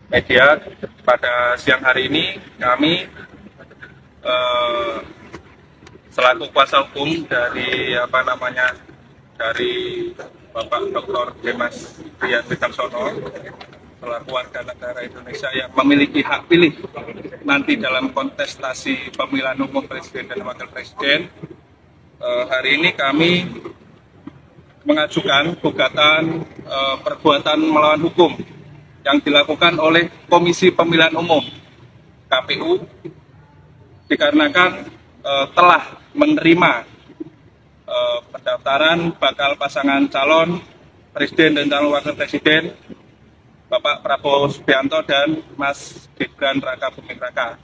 media. Pada siang hari ini kami selaku kuasa hukum dari dari Bapak Dr. Demas Rian Wicaksono selaku warga negara Indonesia yang memiliki hak pilih nanti dalam kontestasi pemilihan umum presiden dan wakil presiden. Hari ini kami mengajukan gugatan perbuatan melawan hukum yang dilakukan oleh Komisi Pemilihan Umum KPU dikarenakan telah menerima pendaftaran bakal pasangan calon presiden dan calon wakil presiden Bapak Prabowo Subianto dan Mas Gibran Raka Buming Raka.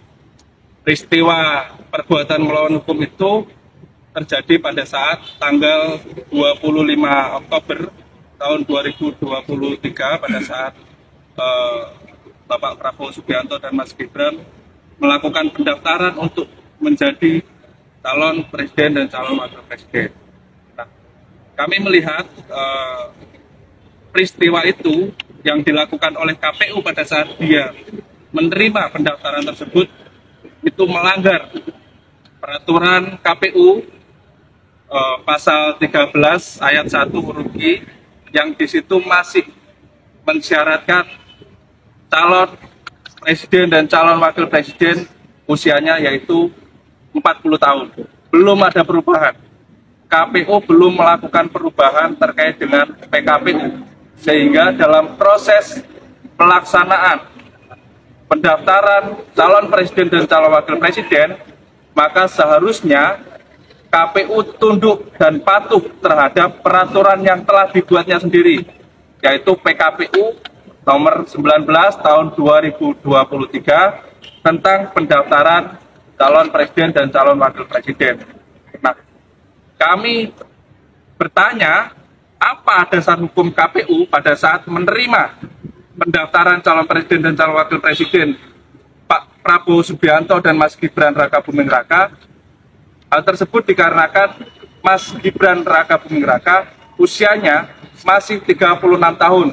Peristiwa perbuatan melawan hukum itu terjadi pada saat tanggal 25 Oktober tahun 2023 pada saat Bapak Prabowo Subianto dan Mas Gibran melakukan pendaftaran untuk menjadi calon presiden dan calon wakil presiden. Nah, kami melihat peristiwa itu yang dilakukan oleh KPU pada saat dia menerima pendaftaran tersebut itu melanggar peraturan KPU pasal 13 ayat 1 huruf I yang di situ masih mensyaratkan calon presiden dan calon wakil presiden usianya yaitu 40 tahun. Belum ada perubahan. KPU belum melakukan perubahan terkait dengan PKPU. Sehingga dalam proses pelaksanaan pendaftaran calon presiden dan calon wakil presiden, maka seharusnya KPU tunduk dan patuh terhadap peraturan yang telah dibuatnya sendiri, yaitu PKPU nomor 19 tahun 2023 tentang pendaftaran calon presiden dan calon wakil presiden. Nah, kami bertanya, apa dasar hukum KPU pada saat menerima pendaftaran calon presiden dan calon wakil presiden Pak Prabowo Subianto dan Mas Gibran Raka Buming Raka? Hal tersebut dikarenakan Mas Gibran Raka Buming Raka usianya masih 36 tahun,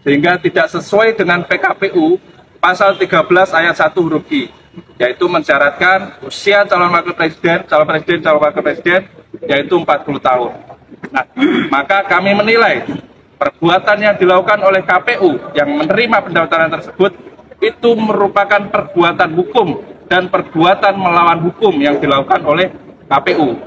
sehingga tidak sesuai dengan PKPU pasal 13 ayat 1 huruf I, yaitu mensyaratkan usia calon wakil presiden, calon wakil presiden, yaitu 40 tahun. Nah, maka kami menilai perbuatan yang dilakukan oleh KPU yang menerima pendaftaran tersebut itu merupakan perbuatan hukum dan perbuatan melawan hukum yang dilakukan oleh KPU.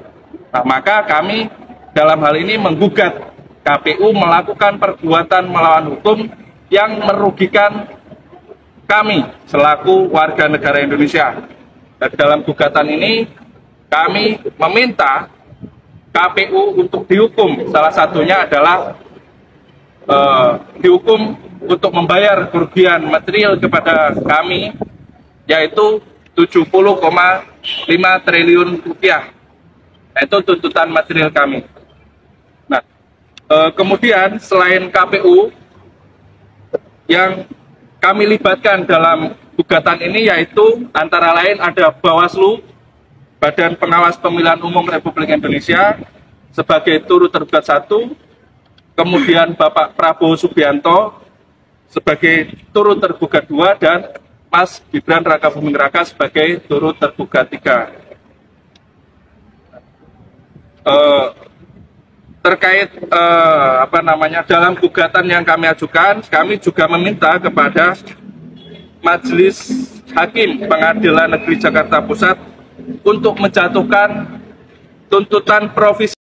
Nah, maka kami dalam hal ini menggugat KPU melakukan perbuatan melawan hukum yang merugikan kami selaku warga negara Indonesia. Dan dalam gugatan ini kami meminta KPU untuk dihukum, salah satunya adalah dihukum untuk membayar kerugian material kepada kami, yaitu 70,5 triliun rupiah. Itu tuntutan material kami. Nah, kemudian selain KPU yang kami libatkan dalam gugatan ini, yaitu antara lain ada Bawaslu, Badan Pengawas Pemilihan Umum Republik Indonesia sebagai turut tergugat 1, kemudian Bapak Prabowo Subianto sebagai turut tergugat 2, dan Mas Gibran Raka Buming Raka sebagai turut tergugat 3. Terkait dalam gugatan yang kami ajukan, kami juga meminta kepada Majelis Hakim Pengadilan Negeri Jakarta Pusat untuk menjatuhkan tuntutan provisi